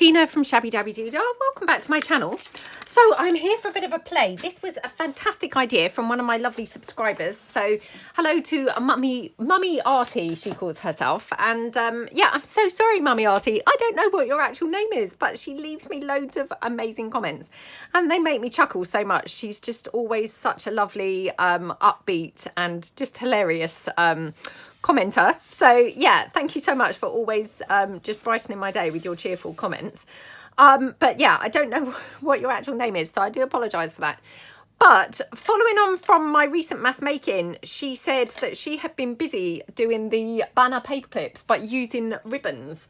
Tina from Shabbydabbydoodah. Welcome back to my channel. So I'm here for a bit of a play. This was a fantastic idea from one of my lovely subscribers. So hello to Mummy Artie, she calls herself. And yeah, I'm so sorry, Mummy Artie. I don't know what your actual name is, but she leaves me loads of amazing comments and they make me chuckle so much. She's just always such a lovely, upbeat and just hilarious commenter. So yeah, thank you so much for always just brightening my day with your cheerful comments. But yeah, I don't know what your actual name is, so I do apologise for that. But following on from my recent mass making, she said that she had been busy doing the banner paper clips, but using ribbons.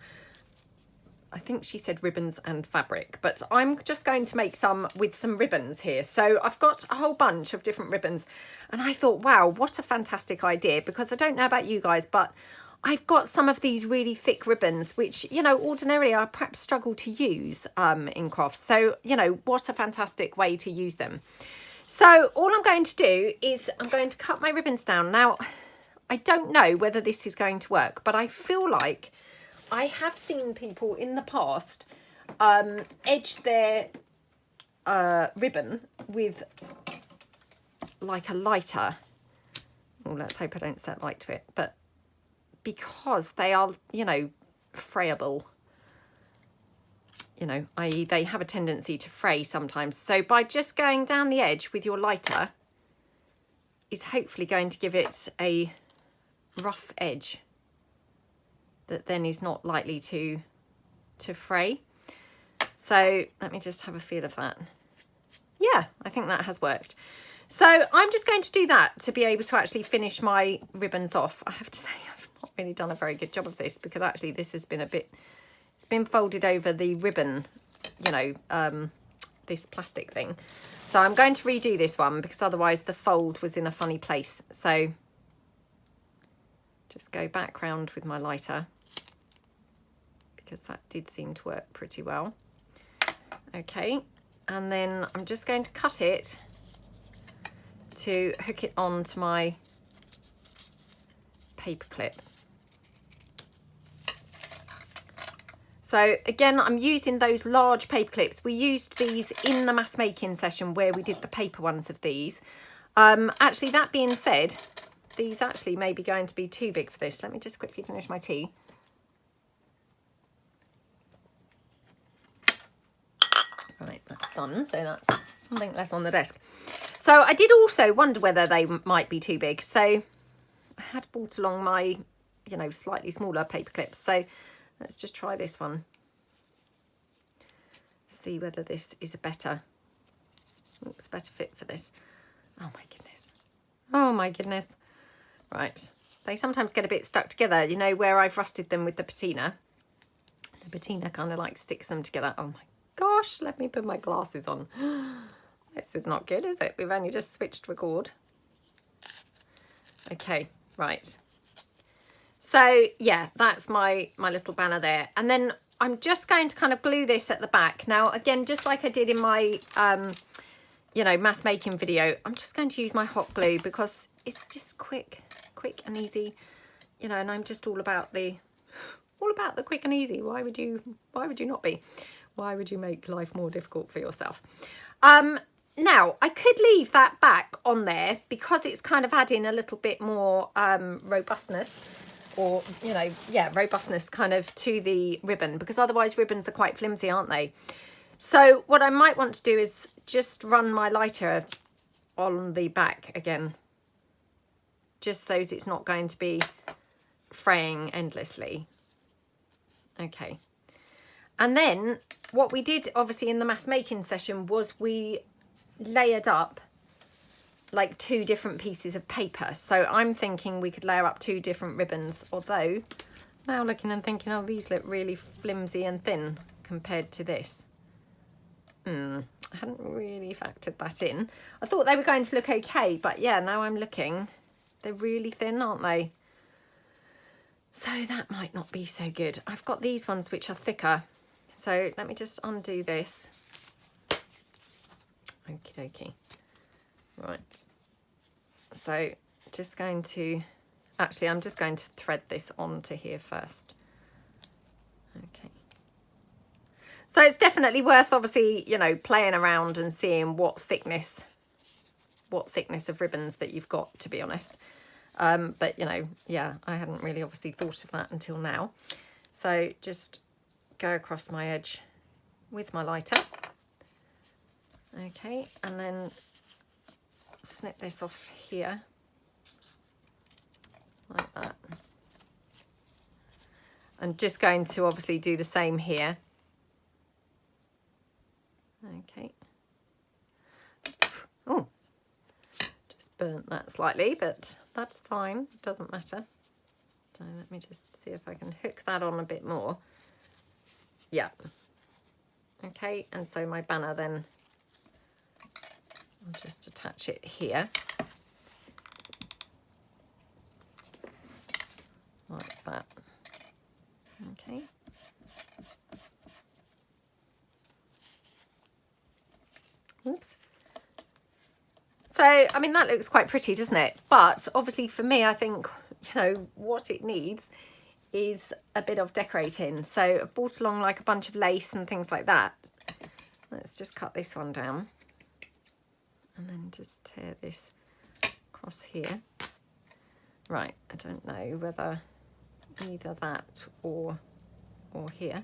I think she said ribbons and fabric, but I'm just going to make some with some ribbons here. So I've got a whole bunch of different ribbons and I thought, wow, what a fantastic idea, because I don't know about you guys, but I've got some of these really thick ribbons, which, you know, ordinarily I perhaps struggle to use in crafts. So, you know, what a fantastic way to use them. So all I'm going to do is I'm going to cut my ribbons down. Now, I don't know whether this is going to work, but I feel like I have seen people in the past edge their ribbon with like a lighter. Oh, let's hope I don't set light to it. But because they are, you know, frayable, you know, i.e. they have a tendency to fray sometimes. So by just going down the edge with your lighter is hopefully going to give it a rough edge that then is not likely to fray. So let me just have a feel of that. Yeah, I think that has worked. So I'm just going to do that to be able to actually finish my ribbons off. I have to say I've not really done a very good job of this, because actually this has been a bit, it's been folded over the ribbon, you know, this plastic thing. So I'm going to redo this one because otherwise the fold was in a funny place. So just go back round with my lighter, because that did seem to work pretty well. Okay, and then I'm just going to cut it to hook it onto my paper clip. So again, I'm using those large paper clips. We used these in the mass making session where we did the paper ones of these. Actually, that being said, these actually may be going to be too big for this. Let me just quickly finish my tea. Right, that's done. So that's something less on the desk. So I did also wonder whether they might be too big. So I had brought along my, you know, slightly smaller paper clips. So let's just try this one. See whether this is a better, oops, better fit for this. Oh my goodness. Oh my goodness. Right. They sometimes get a bit stuck together, you know, where I've rusted them with the patina. The patina kind of like sticks them together. Oh my gosh, let me put my glasses on. This is not good, is it? We've only just switched record. Okay, right. So yeah, that's my little banner there. And then I'm just going to kind of glue this at the back. Now, again, just like I did in my, you know, mass making video, I'm just going to use my hot glue because it's just quick and easy, you know, and I'm just all about the quick and easy. Why would you not be? Why would you make life more difficult for yourself? Now, I could leave that back on there because it's kind of adding a little bit more robustness, or, you know, yeah, robustness kind of to the ribbon, because otherwise ribbons are quite flimsy, aren't they? So what I might want to do is just run my lighter on the back again, just so it's not going to be fraying endlessly. Okay. And then what we did obviously in the mass making session was we layered up like 2 different pieces of paper. So I'm thinking we could layer up 2 different ribbons, although now looking and thinking, oh, these look really flimsy and thin compared to this. I hadn't really factored that in. I thought they were going to look okay, but yeah, now I'm looking, they're really thin, aren't they? So that might not be so good. I've got these ones which are thicker. So let me just undo this. Okie dokie. Right. So just going to, actually, I'm just going to thread this onto here first. Okay. So it's definitely worth, obviously, you know, playing around and seeing what thickness of ribbons that you've got, to be honest. But, you know, yeah, I hadn't really obviously thought of that until now. So just go across my edge with my lighter. Okay, and then snip this off here like that. I'm just going to obviously do the same here. Okay. Oh, just burnt that slightly, but that's fine. It doesn't matter. So let me just see if I can hook that on a bit more. Yeah. Okay, and so my banner then, I'll just attach it here. Like that. Okay. Oops. So, I mean, that looks quite pretty, doesn't it? But obviously for me, I think, you know, what it needs is a bit of decorating. So I brought along like a bunch of lace and things like that. Let's just cut this one down and then just tear this across here. Right, I don't know whether either that or here.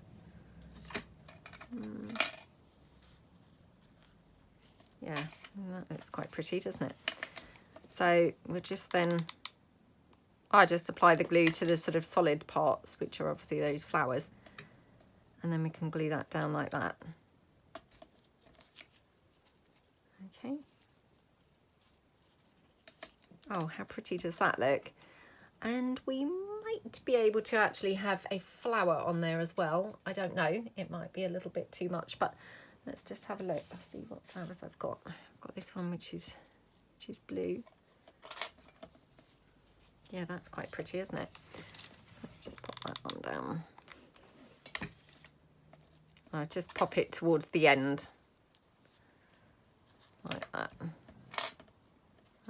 Yeah, that looks quite pretty, doesn't it? So we'll just then, I just apply the glue to the sort of solid parts, which are obviously those flowers. And then we can glue that down like that. Okay. Oh, how pretty does that look? And we might be able to actually have a flower on there as well. I don't know, it might be a little bit too much, but let's just have a look. Let's see what flowers I've got. I've got this one which is blue. Yeah, that's quite pretty, isn't it? Let's just pop that one down. I'll just pop it towards the end. Like that.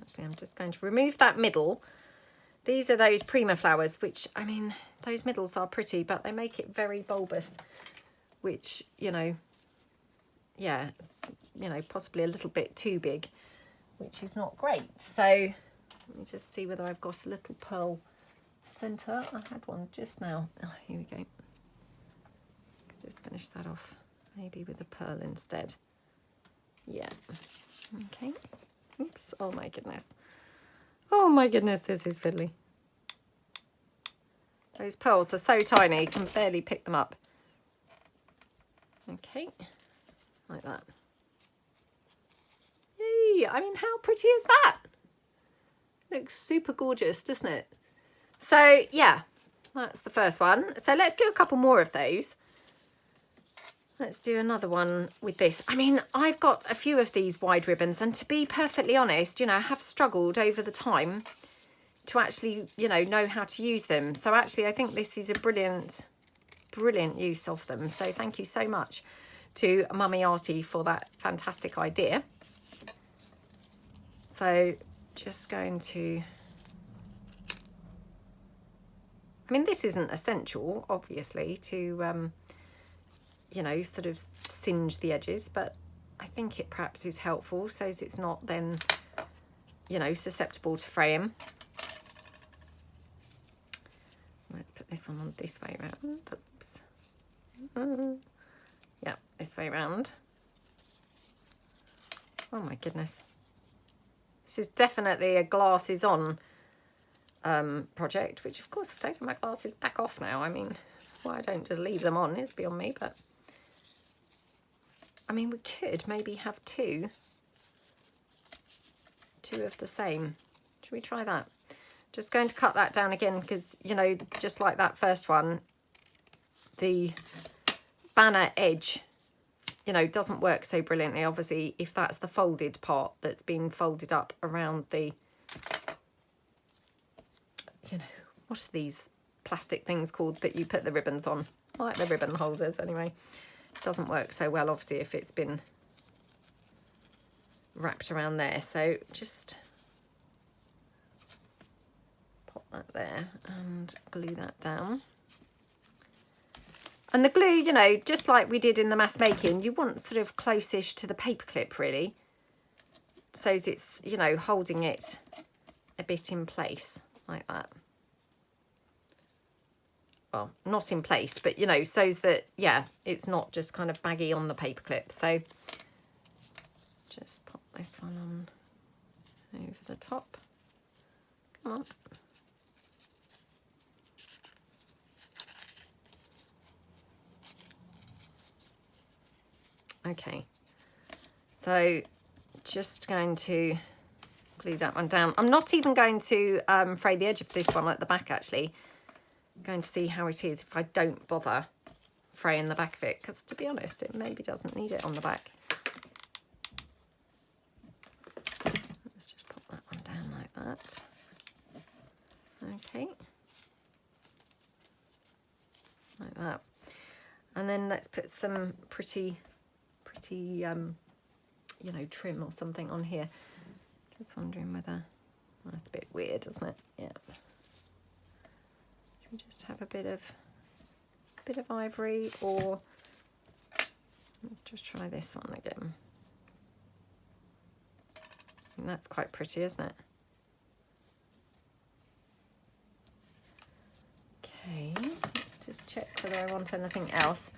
Actually, I'm just going to remove that middle. These are those Prima flowers, which, I mean, those middles are pretty, but they make it very bulbous, which, you know, yeah, it's, you know, possibly a little bit too big, which is not great. So let me just see whether I've got a little pearl centre. I had one just now. Oh, here we go. Just finish that off, maybe with a pearl instead. Yeah. Okay. Oops. Oh my goodness. Oh my goodness, this is fiddly. Those pearls are so tiny, you can barely pick them up. Okay, like that. Yay! I mean, how pretty is that? Looks super gorgeous, doesn't it? So yeah, that's the first one. So let's do a couple more of those. Let's do another one with this. I mean, I've got a few of these wide ribbons, and to be perfectly honest, you know, I have struggled over the time to actually, you know how to use them. So actually, I think this is a brilliant use of them. So thank you so much to Mummy Artie for that fantastic idea. So just going to, I mean, this isn't essential, obviously, to, you know, sort of singe the edges, but I think it perhaps is helpful so as it's not then, you know, susceptible to fraying. So let's put this one on this way around. Oops. Yeah, this way around. Oh my goodness. This is definitely a glasses on project, which of course I've taken my glasses back off now. I mean, why I don't just leave them on is beyond me, but I mean, we could maybe have two of the same. Should we try that? Just going to cut that down again because, you know, just like that first one, the banner edge, you know, doesn't work so brilliantly, obviously, if that's the folded part that's been folded up around the, you know, what are these plastic things called that you put the ribbons on? I like the ribbon holders anyway. It doesn't work so well, obviously, if it's been wrapped around there. So just pop that there and glue that down. And the glue, you know, just like we did in the mass making, you want sort of close-ish to the paper clip, really. So it's, you know, holding it a bit in place like that. Well, not in place, but, you know, so that, yeah, it's not just kind of baggy on the paper clip. So just pop this one on over the top. Come on. Okay, so just going to glue that one down. I'm not even going to fray the edge of this one at the back, actually. I'm going to see how it is if I don't bother fraying the back of it, because to be honest, it maybe doesn't need it on the back. Let's just pop that one down like that. Okay. Like that. And then let's put some pretty you know, trim or something on here. Just wondering whether, well, that's a bit weird, isn't it? Yeah. Should we just have a bit of ivory, or let's just try this one again. And that's quite pretty, isn't it? Okay, let's just check whether I want anything else.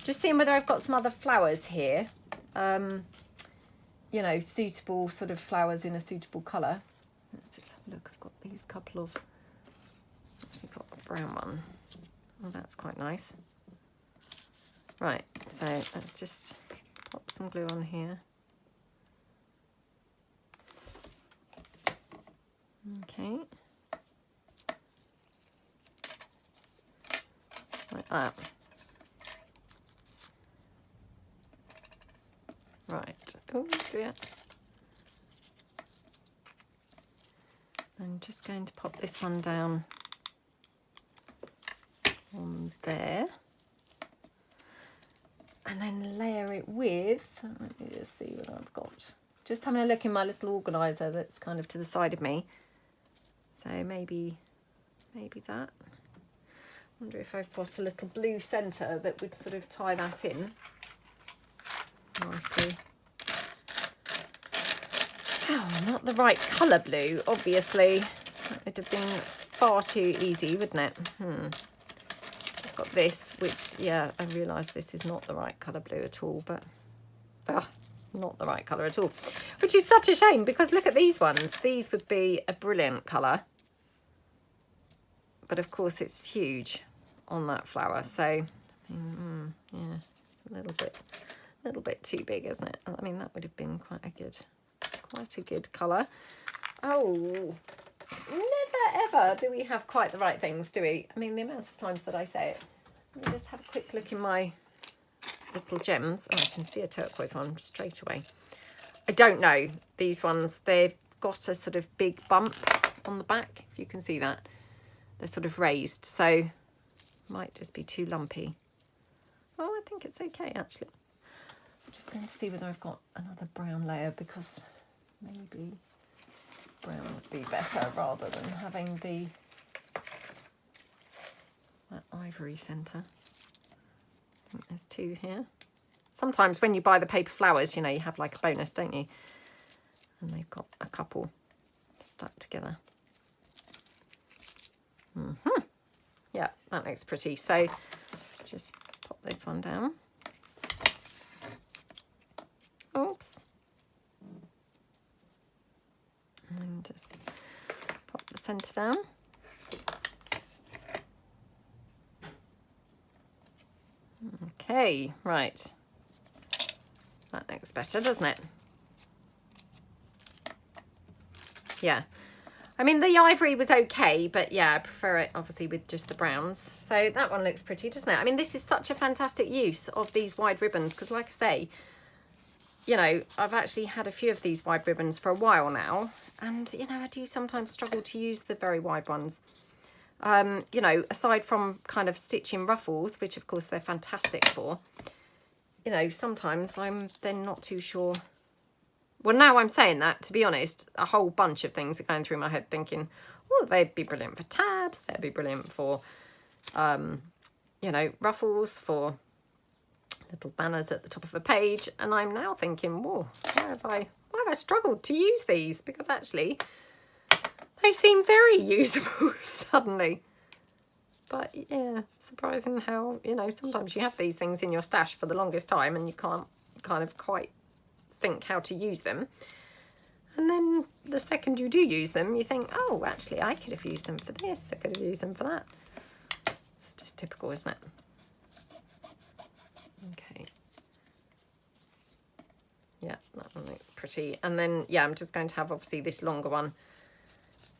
Just seeing whether I've got some other flowers here. You know, suitable sort of flowers in a suitable colour. Let's just have a look. I've got these couple of, actually got the brown one. Oh, that's quite nice. Right, so let's just pop some glue on here. Okay. Like that. Right, oh dear. I'm just going to pop this one down on there. And then layer it with, let me just see what I've got. Just having a look in my little organiser that's kind of to the side of me. So maybe that. I wonder if I've got a little blue centre that would sort of tie that in nicely. Oh, not the right colour blue, obviously. That would have been far too easy, wouldn't it? I've got this, which, yeah, I realise this is not the right colour blue at all, but not the right colour at all. Which is such a shame, because look at these ones. These would be a brilliant colour. But of course it's huge on that flower, so yeah, it's a little bit too big, isn't it? I mean, that would have been quite a good colour. Oh, never ever do we have quite the right things, do we? I mean, the amount of times that I say it. Let me just have a quick look in my little gems. Oh, I can see a turquoise one straight away. I don't know, these ones, they've got a sort of big bump on the back, if you can see that. They're sort of raised, so might just be too lumpy. Oh, I think it's okay, actually. I'm just going to see whether I've got another brown layer, because maybe brown would be better rather than having that ivory centre. I think there's two here. Sometimes when you buy the paper flowers, you know, you have like a bonus, don't you? And they've got a couple stuck together. Yeah, that looks pretty. So let's just pop this one down. Oops. And just pop the centre down. Okay, right. That looks better, doesn't it? Yeah. I mean, the ivory was okay, but yeah, I prefer it obviously with just the browns. So that one looks pretty, doesn't it? I mean, this is such a fantastic use of these wide ribbons, because like I say, you know, I've actually had a few of these wide ribbons for a while now, and, you know, I do sometimes struggle to use the very wide ones. You know, aside from kind of stitching ruffles, which of course they're fantastic for, you know, sometimes I'm then not too sure. Well, now I'm saying that, to be honest, a whole bunch of things are going through my head thinking, oh, they'd be brilliant for tabs, they'd be brilliant for, you know, ruffles for little banners at the top of a page. And I'm now thinking, whoa, why have I struggled to use these? Because actually they seem very usable suddenly. But yeah, surprising how, you know, sometimes you have these things in your stash for the longest time and you can't kind of quite think how to use them. And then the second you do use them, you think, oh, actually, I could have used them for this. I could have used them for that. It's just typical, isn't it? Okay. Yeah, that one looks pretty. And then, yeah, I'm just going to have, obviously, this longer one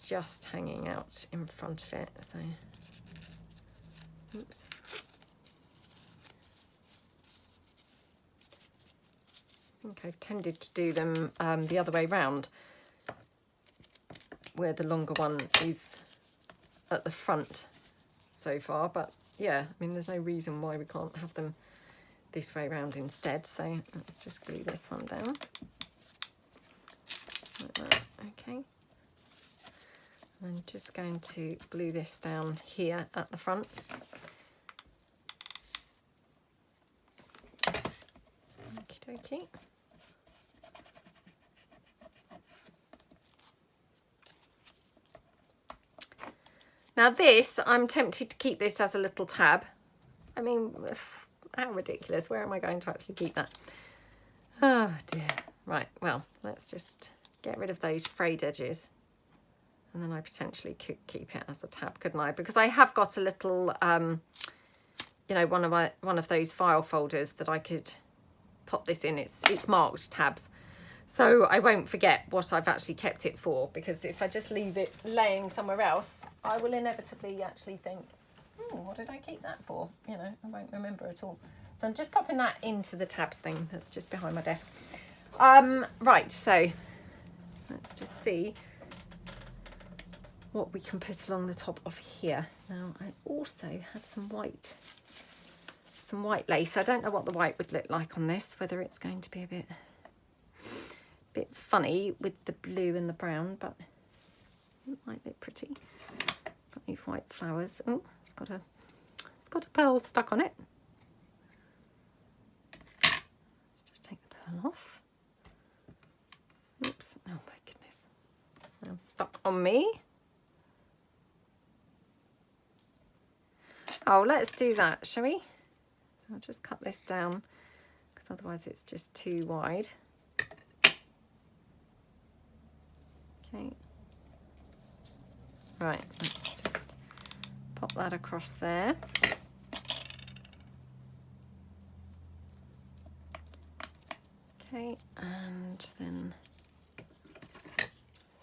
just hanging out in front of it. So, oops. I think I've tended to do them the other way round, where the longer one is at the front so far. But yeah, I mean, there's no reason why we can't have them this way round instead. So let's just glue this one down like that. Okay, and I'm just going to glue this down here at the front. Okie dokie. Now this, I'm tempted to keep this as a little tab. I mean, how ridiculous. Where am I going to actually keep that? Oh dear. Right, well, let's just get rid of those frayed edges. And then I potentially could keep it as a tab, couldn't I? Because I have got a little, you know, one of those file folders that I could pop this in. It's marked tabs. So I won't forget what I've actually kept it for, because if I just leave it laying somewhere else, I will inevitably actually think, oh, what did I keep that for? You know, I won't remember at all. So I'm just popping that into the tabs thing that's just behind my desk. Right, so let's just see what we can put along the top of here. Now I also have some white lace. I don't know what the white would look like on this, whether it's going to be a bit funny with the blue and the brown, but it might look pretty. Got these white flowers. Oh, it's got a pearl stuck on it. Let's just take the pearl off. Oops, oh my goodness. Now stuck on me. Oh, let's do that, shall we? So I'll just cut this down, because otherwise it's just too wide. Okay, right, let's just pop that across there. Okay, and then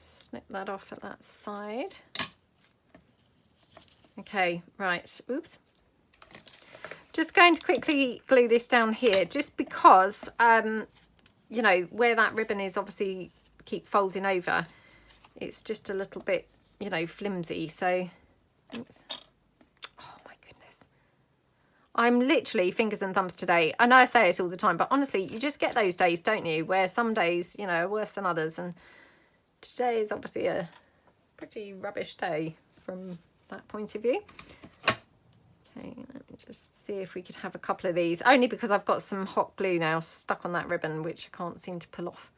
snip that off at that side. Okay, right, oops. Just going to quickly glue this down here, just because, you know, where that ribbon is obviously keep folding over, it's just a little bit, you know, flimsy. So, oops. Oh my goodness. I'm literally fingers and thumbs today. I know I say it all the time, but honestly, you just get those days, don't you? Where some days, you know, are worse than others. And today is obviously a pretty rubbish day from that point of view. Okay, let me just see if we could have a couple of these. Only because I've got some hot glue now stuck on that ribbon, which I can't seem to pull off.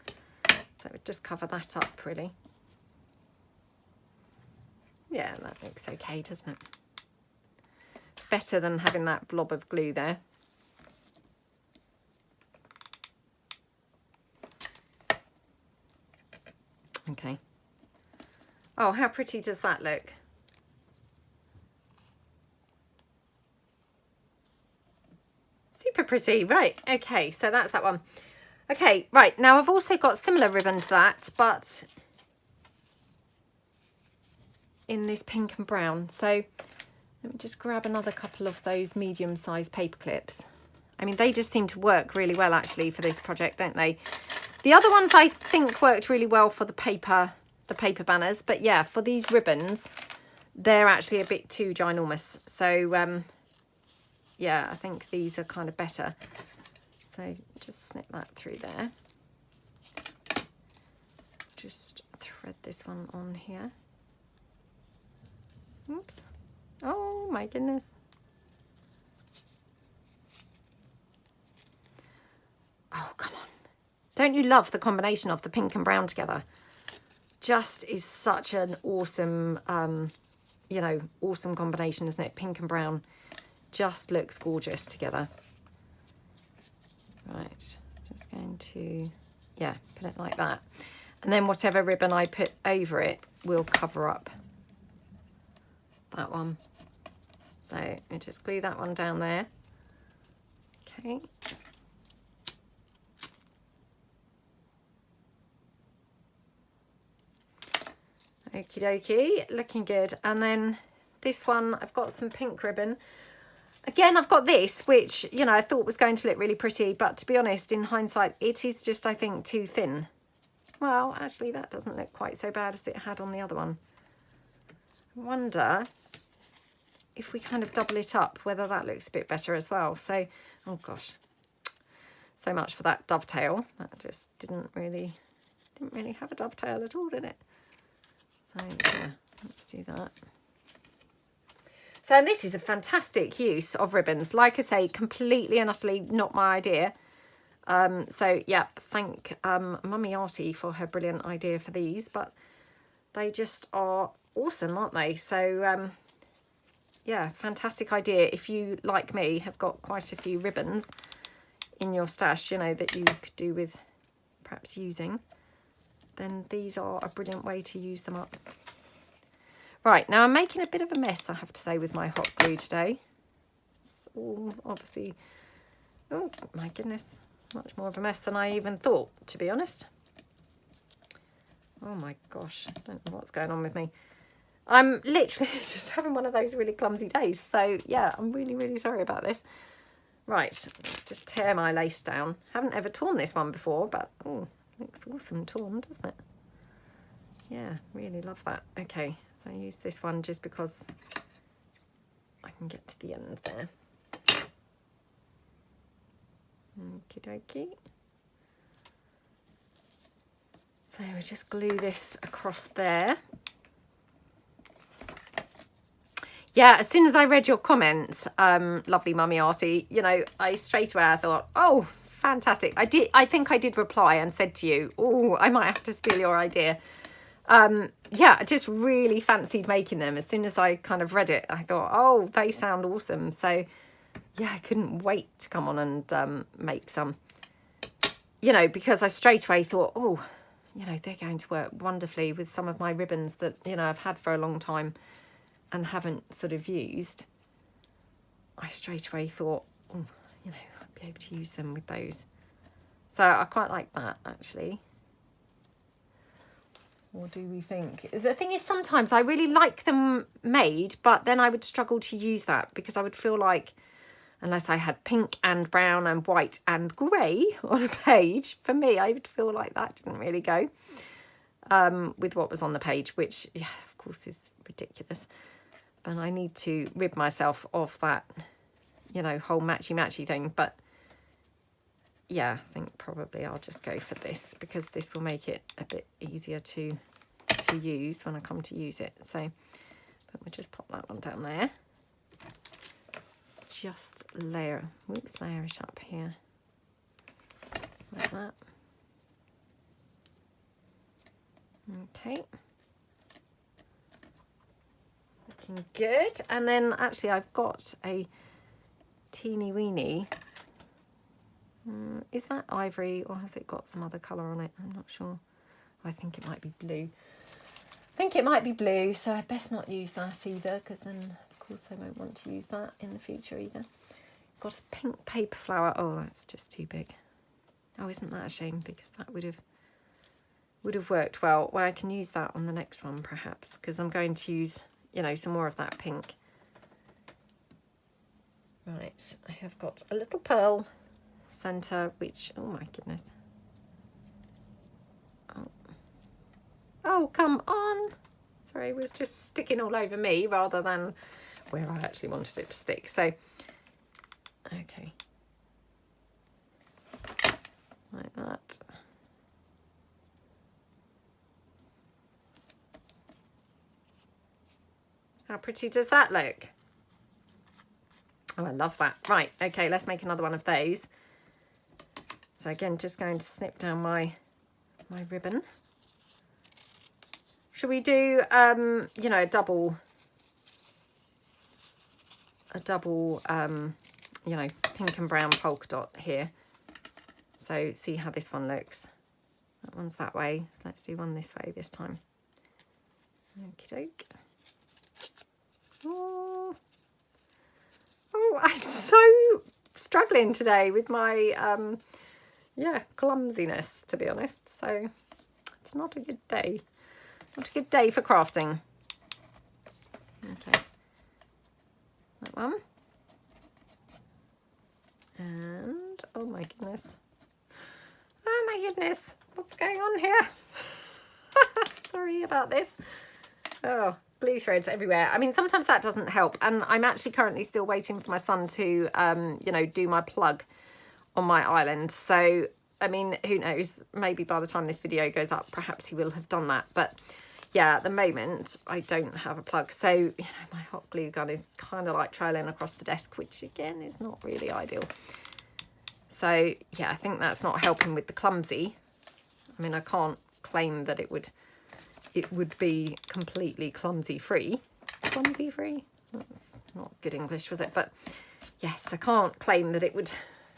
So it would just cover that up, really. Yeah, that looks okay, doesn't it? Better than having that blob of glue there. Okay. Oh, how pretty does that look? Super pretty. Right, okay, so that's that one. Okay, right, now I've also got similar ribbon to that, but in this pink and brown. So let me just grab another couple of those medium-sized paper clips. I mean, they just seem to work really well, actually, for this project, don't they? The other ones I think worked really well for the paper banners, but yeah, for these ribbons, they're actually a bit too ginormous. So, yeah, I think these are kind of better. So just snip that through there. Just thread this one on here. Oops. Oh my goodness. Don't you love the combination of the pink and brown together? Just is such an awesome, you know, awesome combination, isn't it? Pink and brown just looks gorgeous together. Right, just going to, yeah, put it like that. And then whatever ribbon I put over it will cover up that one. So I just glue that one down there. Okay. Okie dokie, looking good. And then this one, I've got some pink ribbon. Again, I've got this, which, you know, I thought was going to look really pretty, but to be honest, in hindsight, it is just, I think, too thin. Well, actually, that doesn't look quite so bad as it had on the other one. I wonder if we kind of double it up, whether that looks a bit better as well. So, oh gosh, so much for that dovetail. That just didn't really have a dovetail at all, did it? So yeah, let's do that. So, and this is a fantastic use of ribbons. Like I say, completely and utterly not my idea. So yeah, thank Mummy Artie for her brilliant idea for these, but they just are awesome, aren't they? So yeah, fantastic idea. If you, like me, have got quite a few ribbons in your stash, you know, that you could do with perhaps using, then these are a brilliant way to use them up. Right, now I'm making a bit of a mess, I have to say, with my hot glue today. It's all obviously, oh my goodness, much more of a mess than I even thought, to be honest. Oh my gosh, I don't know what's going on with me. I'm literally just having one of those really clumsy days. So yeah, I'm really, really sorry about this. Right, let's just tear my lace down. Haven't ever torn this one before, but oh, looks awesome torn, doesn't it? Yeah, really love that. Okay, so I use this one just because I can get to the end there. Okie dokie. So we just glue this across there. Yeah, as soon as I read your comments, lovely Mummy Artie, you know, I straight away I thought, oh, fantastic. I think I did reply and said to you, oh, I might have to steal your idea. Yeah, I just really fancied making them. As soon as I kind of read it, I thought, oh, they sound awesome. So yeah, I couldn't wait to come on and make some, you know, because I straight away thought, oh, you know, they're going to work wonderfully with some of my ribbons that, you know, I've had for a long time and haven't sort of used. I straight away thought, oh, you know, I'd be able to use them with those. So I quite like that, actually. What do we think? The thing is, sometimes I really like them made, but then I would struggle to use that because I would feel like, unless I had pink and brown and white and grey on a page, for me, I would feel like that didn't really go with what was on the page, which, yeah, of course, is ridiculous. And I need to rid myself of that, you know, whole matchy-matchy thing. But, yeah, I think probably I'll just go for this because this will make it a bit easier to use when I come to use it. So, but we'll just pop that one down there. Just layer it up here like that. Okay, looking good. And then actually I've got a teeny weeny, is that ivory or has it got some other colour on it? I'm not sure. I think it might be blue. So I best not use that either, because then of course I won't want to use that in the future either. Got a pink paper flower. Oh, that's just too big. Oh, isn't that a shame? Because that would have worked well. Well, I can use that on the next one perhaps, because I'm going to use, you know, some more of that pink. Right, I have got a little pearl centre, which, oh my goodness. Oh, come on. Sorry, it was just sticking all over me rather than where I actually wanted it to stick. So, okay. Like that. How pretty does that look? Oh, I love that. Right, okay, let's make another one of those. So again, just going to snip down my ribbon. Should we do, you know, a double, you know, pink and brown polka dot here. So see how this one looks. That one's that way. So let's do one this way this time. Okie doke. Oh, I'm so struggling today with my, yeah, clumsiness, to be honest. So it's not a good day. Not a good day for crafting. Okay. That one. And, oh my goodness. Oh my goodness. What's going on here? Sorry about this. Oh, blue threads everywhere. I mean, sometimes that doesn't help. And I'm actually currently still waiting for my son to, you know, do my plug on my island. So, I mean, who knows? Maybe by the time this video goes up, perhaps he will have done that. But yeah, at the moment, I don't have a plug. So, you know, my hot glue gun is kind of like trailing across the desk, which again is not really ideal. So yeah, I think that's not helping with the clumsy. I mean, I can't claim that it would be completely clumsy free. Clumsy free? That's not good English, was it? But yes, I can't claim that it would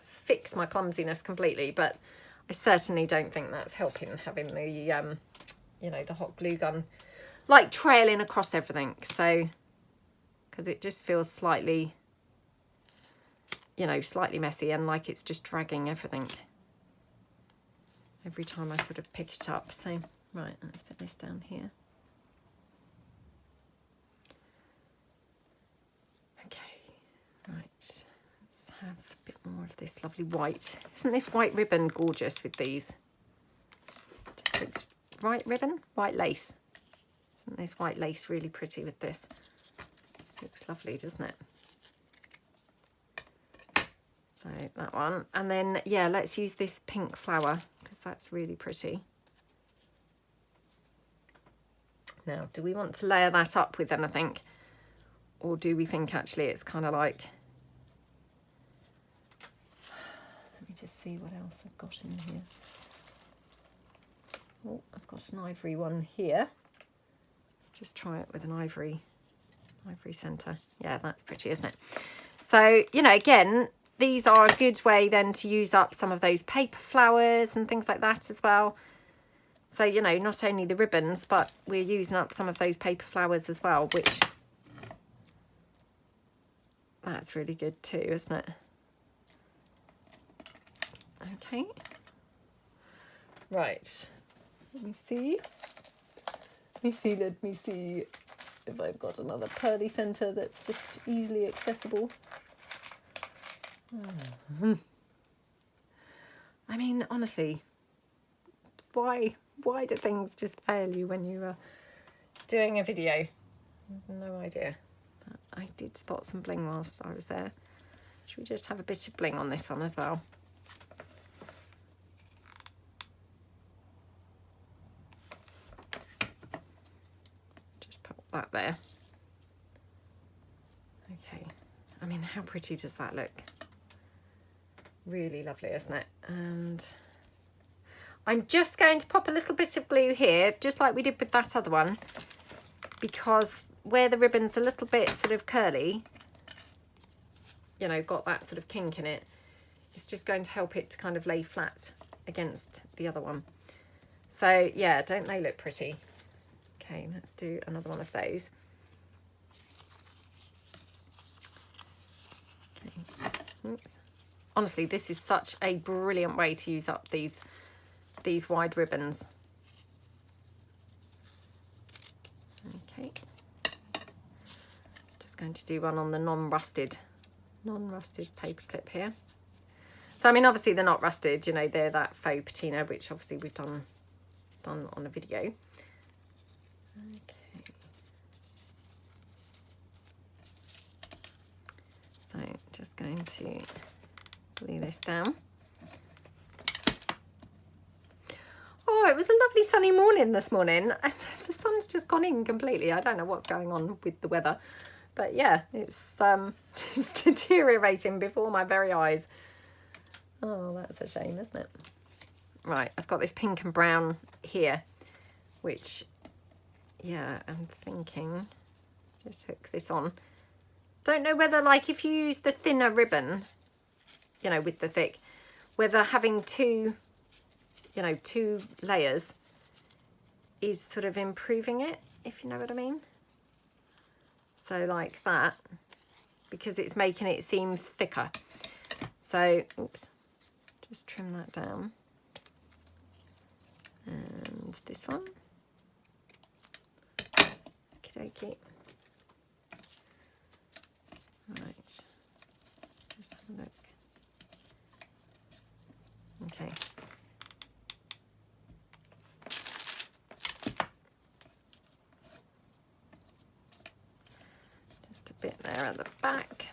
fix my clumsiness completely, but I certainly don't think that's helping, having the, you know, the hot glue gun like trailing across everything. So, because it just feels slightly, you know, slightly messy and like it's just dragging everything every time I sort of pick it up. So, right, let's put this down here. Okay, right, let's have a bit more of this lovely white. Isn't this white ribbon gorgeous with these? Just looks, white ribbon, white lace. Isn't this white lace really pretty with this? Looks lovely, doesn't it? So that one, and then yeah, let's use this pink flower because that's really pretty. Now, do we want to layer that up with anything, or do we think actually it's kind of like, let me just see what else I've got in here. Oh, I've got an ivory one here. Let's just try it with an ivory centre. Yeah, that's pretty, isn't it? So, you know, again, these are a good way then to use up some of those paper flowers and things like that as well. So, you know, not only the ribbons, but we're using up some of those paper flowers as well, which that's really good too, isn't it? Okay. Right. Let me see if I've got another pearly centre that's just easily accessible. I mean, honestly, why do things just fail you when you are doing a video? I have no idea. But I did spot some bling whilst I was there. Should we just have a bit of bling on this one as well? Just put that there. Okay. I mean, how pretty does that look? Really lovely, isn't it? And I'm just going to pop a little bit of glue here, just like we did with that other one, because where the ribbon's a little bit sort of curly, you know, got that sort of kink in it, it's just going to help it to kind of lay flat against the other one. So yeah, don't they look pretty? Okay, let's do another one of those. Okay. Oops. Honestly, this is such a brilliant way to use up these wide ribbons. Okay. Just going to do one on the non-rusted paper clip here. So, I mean, obviously they're not rusted, you know, they're that faux patina, which obviously we've done on a video. Okay. So, just going to glue this down. Oh, it was a lovely sunny morning this morning. The sun's just gone in completely. I don't know what's going on with the weather, but yeah, it's just deteriorating before my very eyes. Oh, that's a shame, isn't it? Right, I've got this pink and brown here, which, yeah, I'm thinking, let's just hook this on. Don't know whether, like, if you use the thinner ribbon, you know, with the thick, whether having two, you know, 2 layers is sort of improving it, if you know what I mean. So like that, because it's making it seem thicker. So, oops, just trim that down. And this one. Okie dokie. Right, let's just have a look. Okay. Just a bit there at the back.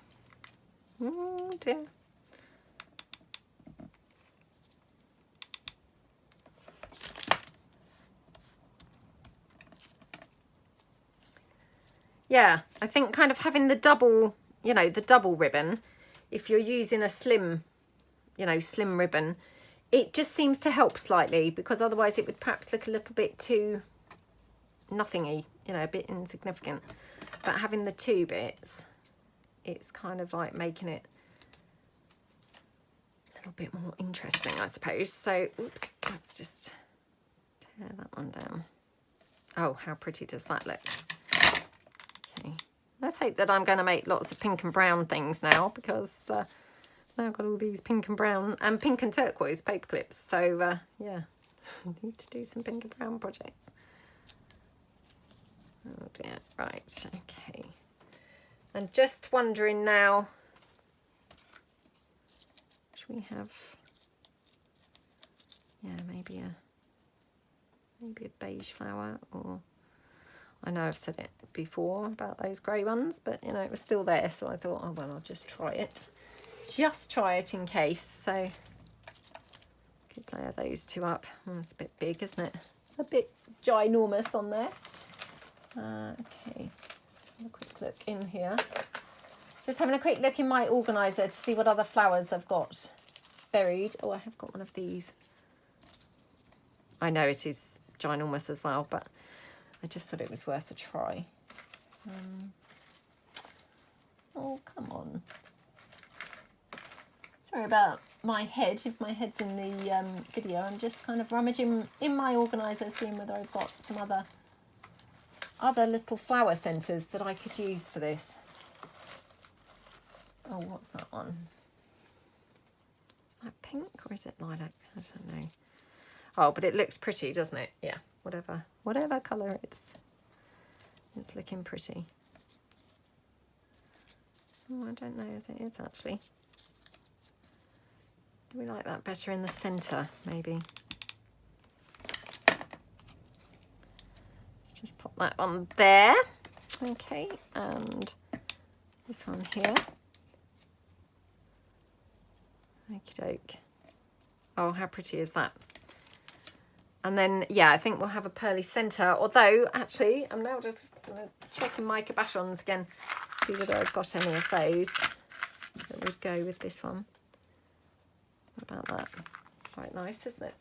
Oh dear. Yeah, I think kind of having the double, you know, the double ribbon, if you're using a slim, you know, slim ribbon, it just seems to help slightly, because otherwise it would perhaps look a little bit too nothingy, you know, a bit insignificant. But having the 2 bits, it's kind of like making it a little bit more interesting, I suppose. So, oops, let's just tear that one down. Oh, how pretty does that look? Okay, let's hope that I'm going to make lots of pink and brown things now, because now I've got all these pink and brown and pink and turquoise paper clips. So yeah, I need to do some pink and brown projects. Oh dear, right, okay. And just wondering now, should we have, yeah, maybe a beige flower, or I know I've said it before about those grey ones, but you know, it was still there, so I thought, oh well, I'll just try it. Just try it in case. So could layer those 2 up. Oh, it's a bit big, isn't it? A bit ginormous on there. Okay, have a quick look in here. Just having a quick look in my organiser to see what other flowers I've got buried. Oh, I have got one of these. I know it is ginormous as well, but I just thought it was worth a try. Oh, come on. Sorry about my head, if my head's in the video. I'm just kind of rummaging in my organiser, seeing whether I've got some other little flower centres that I could use for this. Oh, what's that one? Is that pink or is it lilac? I don't know. Oh, but it looks pretty, doesn't it? Yeah, whatever colour it's looking pretty. Oh, I don't know as it is actually. Do we like that better in the centre, maybe? Let's just pop that on there. Okay, and this one here. Okie doke. Oh, how pretty is that? And then, yeah, I think we'll have a pearly centre. Although, actually, I'm now just going to check in my cabochons again, see whether I've got any of those that would go with this one. What about that? It's quite nice, isn't it?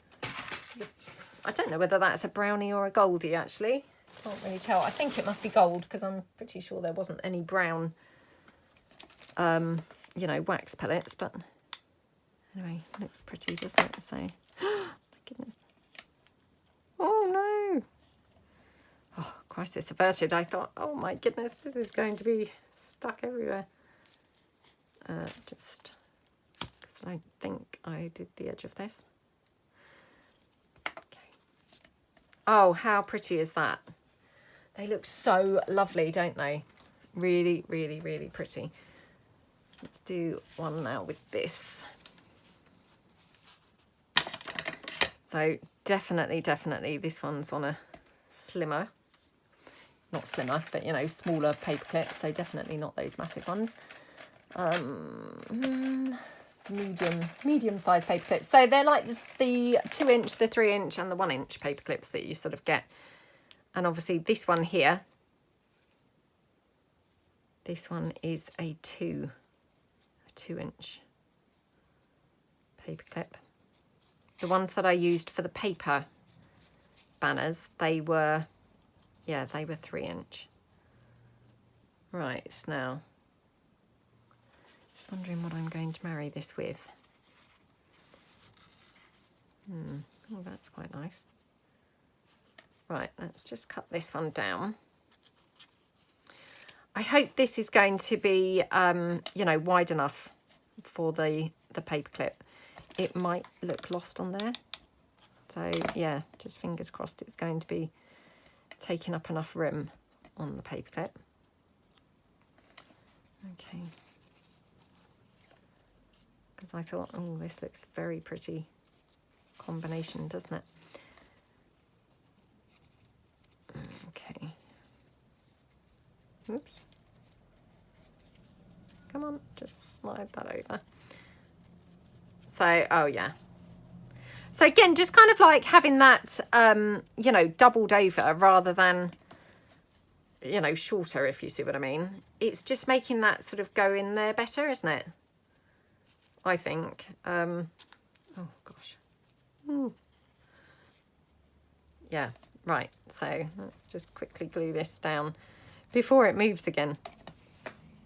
I don't know whether that's a brownie or a goldie, actually. Can't really tell. I think it must be gold, because I'm pretty sure there wasn't any brown, you know, wax pellets. But anyway, looks pretty, doesn't it? So, my goodness. Oh no! Oh, crisis averted. I thought, oh my goodness, this is going to be stuck everywhere. Just because I think I did the edge of this. Okay. Oh, how pretty is that? They look so lovely, don't they? Really, really, really pretty. Let's do one now with this. So definitely this one's on a slimmer, not slimmer, but you know, smaller paper clips. So definitely not those massive ones. Medium sized paper clips. So they're like the 2-inch, the 3-inch, and the 1-inch paper clips that you sort of get. And obviously this one here, this one is a 2-inch paper clip. The ones that I used for the paper banners, they were, yeah, they were 3-inch. Right, now, just wondering what I'm going to marry this with. Oh, that's quite nice. Right, let's just cut this one down. I hope this is going to be, you know, wide enough for the paper clip. It might look lost on there. So, yeah, just fingers crossed it's going to be taking up enough room on the paper clip. Okay. Because I thought, oh, this looks very pretty combination, doesn't it? Okay. Oops. Come on, just slide that over. So, oh yeah. So again, just kind of like having that, you know, doubled over rather than, you know, shorter, if you see what I mean. It's just making that sort of go in there better, isn't it? I think. Oh, gosh. Ooh. Yeah, right. So let's just quickly glue this down before it moves again.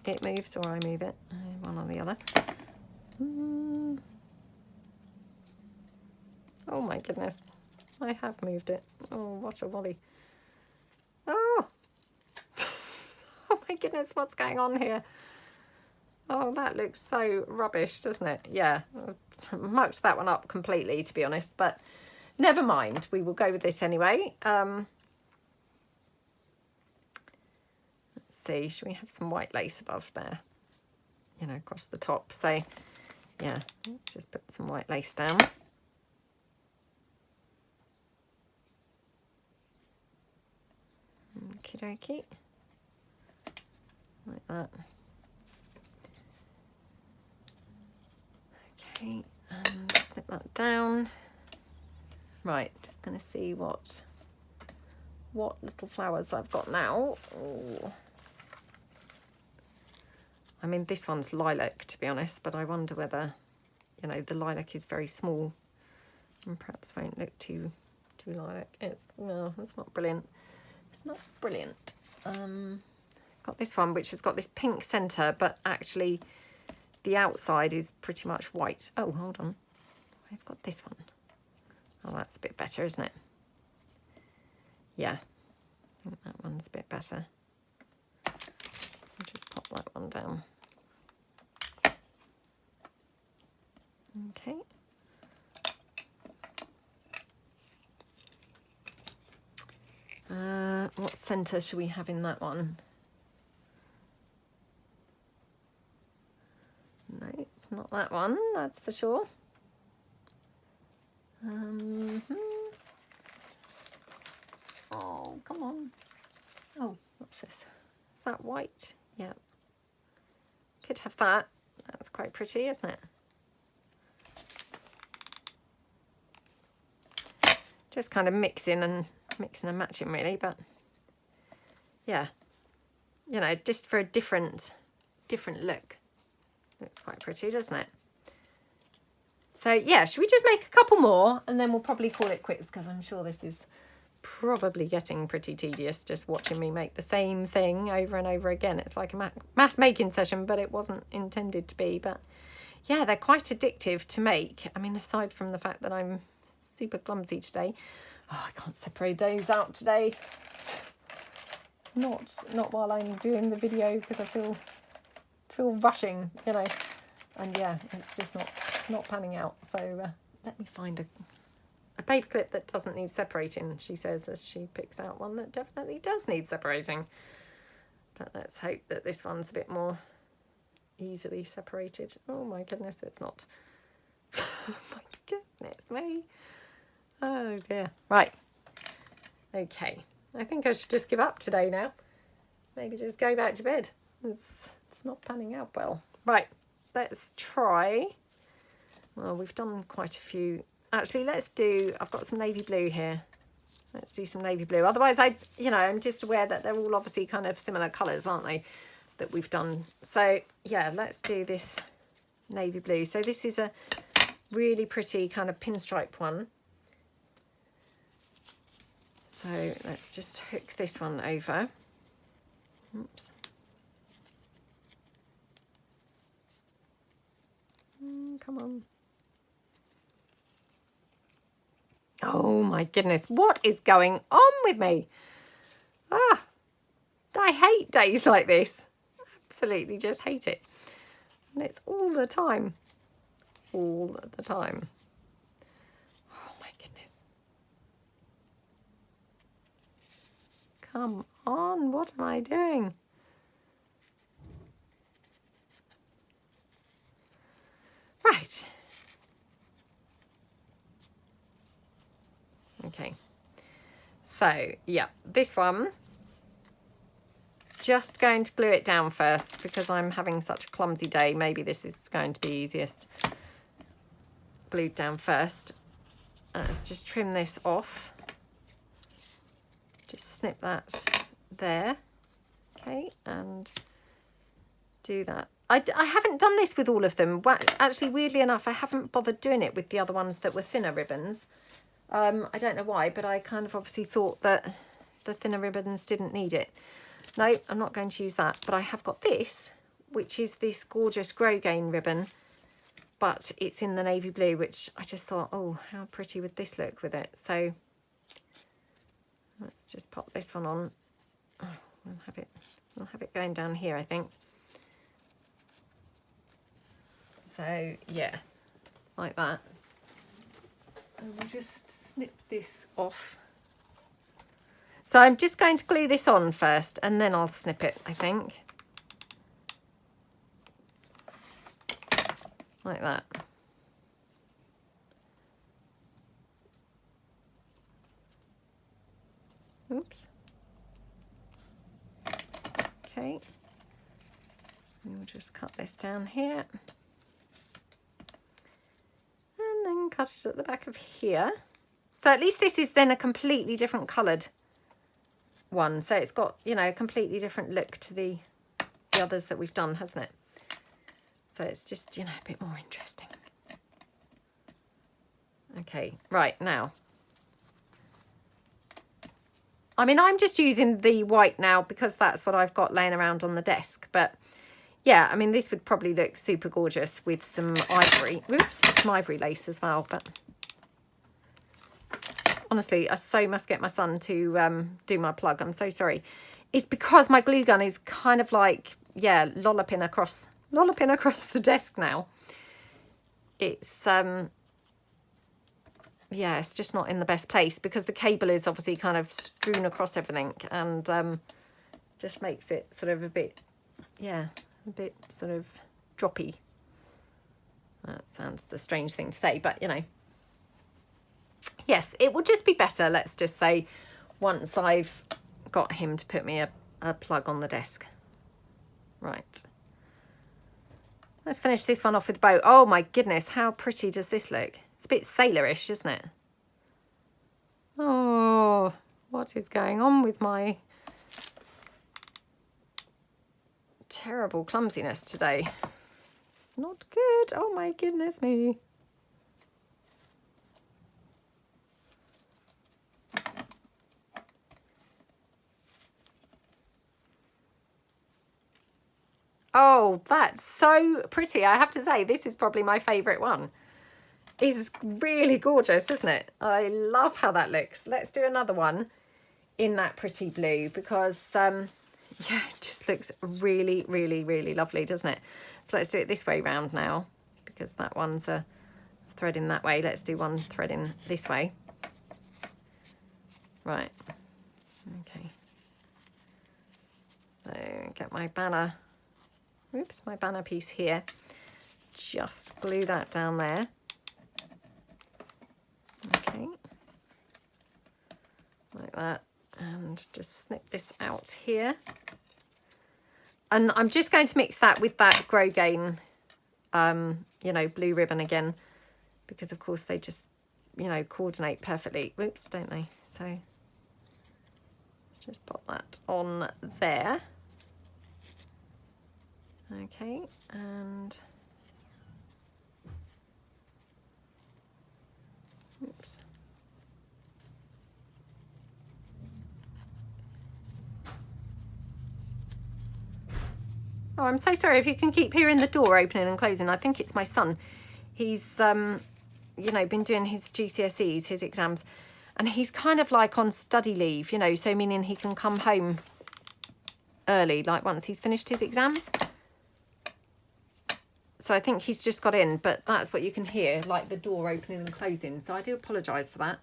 It moves or I move it, one or the other. Oh my goodness, I have moved it. Oh, what a wally. Oh, oh my goodness, what's going on here? Oh, that looks so rubbish, doesn't it? Yeah, I've mucked that one up completely, to be honest, but never mind. We will go with this anyway. See, should we have some white lace above there, you know, across the top? So yeah, let's just put some white lace down. Okie dokie, like that. Okay, and snip that down. Right, just going to see what little flowers I've got now. Ooh. I mean, this one's lilac, to be honest, but I wonder whether, you know, the lilac is very small and perhaps won't look too lilac. No, it's not brilliant. It's not brilliant. Got this one, which has got this pink centre, but actually the outside is pretty much white. Oh, hold on. I've got this one. Oh, that's a bit better, isn't it? Yeah, I think that one's a bit better. I'll just pop that one down. Okay. What centre should we have in that one? No, not that one, that's for sure. Oh, come on. Oh, what's this? Is that white? Yeah. Could have that. That's quite pretty, isn't it? Just kind of mixing and matching really, but yeah, you know, just for a different look. Looks quite pretty, doesn't it? So yeah, should we just make a couple more and then we'll probably call it quits, because I'm sure this is probably getting pretty tedious just watching me make the same thing over and over again. It's like a mass making session, but it wasn't intended to be. But yeah, they're quite addictive to make. I mean, aside from the fact that I'm super clumsy today. Oh, I can't separate those out today. Not while I'm doing the video, because I feel rushing, you know. And yeah, it's just not panning out. So let me find a paper clip that doesn't need separating, she says, as she picks out one that definitely does need separating. But let's hope that this one's a bit more easily separated. Oh my goodness, it's not. Oh my goodness me. Oh dear. Right. Okay. I think I should just give up today now. Maybe just go back to bed. It's not panning out well. Right. Let's try. Well, we've done quite a few. Actually, I've got some navy blue here. Let's do some navy blue. Otherwise, I'm just aware that they're all obviously kind of similar colours, aren't they, that we've done. So, yeah, let's do this navy blue. So this is a Really pretty kind of pinstripe one. So let's just hook this one over. Oops. Come on. Oh my goodness, what is going on with me? Ah, I hate days like this. Absolutely just hate it. And it's all the time. All the time. Oh my goodness. Come on, what am I doing? Right. Okay. So, yeah, this one, just going to glue it down first because I'm having such a clumsy day. Maybe this is going to be easiest. Glued down first. Let's just trim this off. Just snip that there. Okay, and do that. I haven't done this with all of them. Actually, weirdly enough, I haven't bothered doing it with the other ones that were thinner ribbons. I don't know why, but I kind of obviously thought that the thinner ribbons didn't need it. No, I'm not going to use that, but I have got this, which is this gorgeous Grosgain ribbon, but it's in the navy blue, which I just thought, oh, how pretty would this look with it? So let's just pop this one on. Oh, we'll have it going down here, I think. So yeah, like that. And we'll just snip this off. So I'm just going to glue this on first and then I'll snip it, I think. Like that. Oops. Okay. We'll just cut this down here. And then cut it at the back of here. So at least this is then a completely different coloured one. So it's got, you know, a completely different look to the others that we've done, hasn't it? So it's just, you know, a bit more interesting. Okay, right, now. I mean, I'm just using the white now because that's what I've got laying around on the desk. But yeah, I mean, this would probably look super gorgeous with some ivory. Oops, some ivory lace as well. But honestly, I so must get my son to do my plug. I'm so sorry. It's because my glue gun is kind of like, yeah, lolloping across the desk now. It's yeah, it's just not in the best place because the cable is obviously kind of strewn across everything and just makes it sort of a bit, yeah, a bit sort of droppy. That sounds the strange thing to say, but you know. Yes, it would just be better, let's just say, once I've got him to put me a plug on the desk. Right. Let's finish this one off with a bow. Oh my goodness, how pretty does this look? It's a bit sailorish, isn't it? Oh, what is going on with my terrible clumsiness today? It's not good. Oh my goodness me. Oh, that's so pretty. I have to say, this is probably my favourite one. It's really gorgeous, isn't it? I love how that looks. Let's do another one in that pretty blue because, yeah, it just looks really, really, really lovely, doesn't it? So let's do it this way round now because that one's a thread in that way. Let's do one thread in this way. Right. Okay. So get my banner. Oops, my banner piece here. Just glue that down there. Okay. Like that. And just snip this out here. And I'm just going to mix that with that Grosgain, you know, blue ribbon again. Because, of course, they just, you know, coordinate perfectly. Oops, don't they? So, let's just pop that on there. Okay, and Oops. Oh, I'm so sorry if you can keep hearing the door opening and closing. I think it's my son. He's, you know, been doing his GCSEs, his exams, and he's kind of like on study leave, you know, so meaning he can come home early, like once he's finished his exams. So I think he's just got in, but that's what you can hear, like the door opening and closing. So I do apologise for that.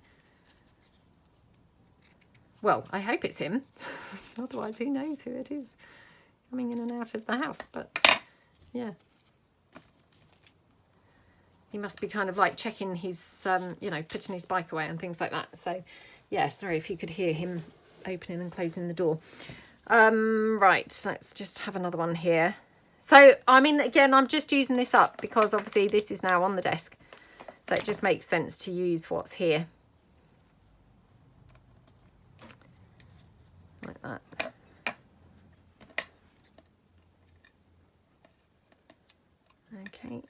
Well, I hope it's him. Otherwise, who knows who it is coming in and out of the house. But yeah. He must be kind of like checking his, you know, putting his bike away and things like that. So, yeah, sorry if you could hear him opening and closing the door. Right, let's just have another one here. So, I mean, again, I'm just using this up because obviously this is now on the desk. So it just makes sense to use what's here. Like that. Okay.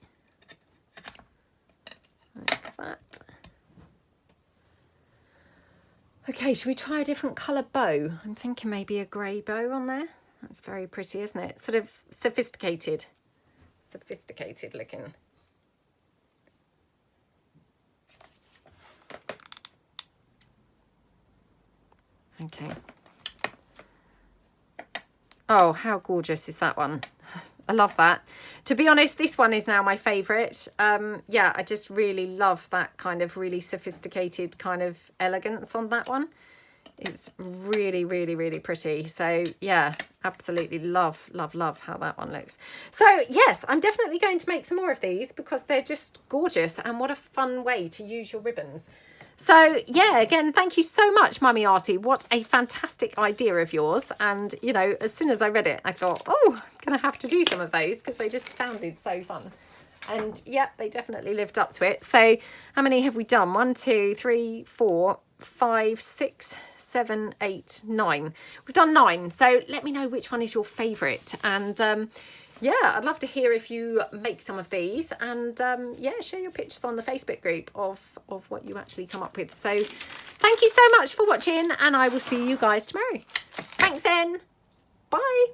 Like that. Okay, should we try a different colour bow? I'm thinking maybe a grey bow on there. That's very pretty, isn't it? Sort of sophisticated. Sophisticated looking. Okay. Oh, how gorgeous is that one? I love that. To be honest, this one is now my favourite. Yeah, I just really love that kind of really sophisticated kind of elegance on that one. It's really, really, really pretty. So, yeah, absolutely love, love, love how that one looks. So, yes, I'm definitely going to make some more of these because they're just gorgeous. And what a fun way to use your ribbons. So, yeah, again, thank you so much, Mummy Artie. What a fantastic idea of yours. And, you know, as soon as I read it, I thought, oh, I'm going to have to do some of those because they just sounded so fun. And, yep, they definitely lived up to it. So, how many have we done? 1, 2, 3, 4, 5, 6, 7, 8, 9. We've done 9. So, let me know which one is your favourite. And, yeah, I'd love to hear if you make some of these and yeah, share your pictures on the Facebook group of what you actually come up with. So thank you so much for watching and I will see you guys tomorrow. Thanks then. Bye.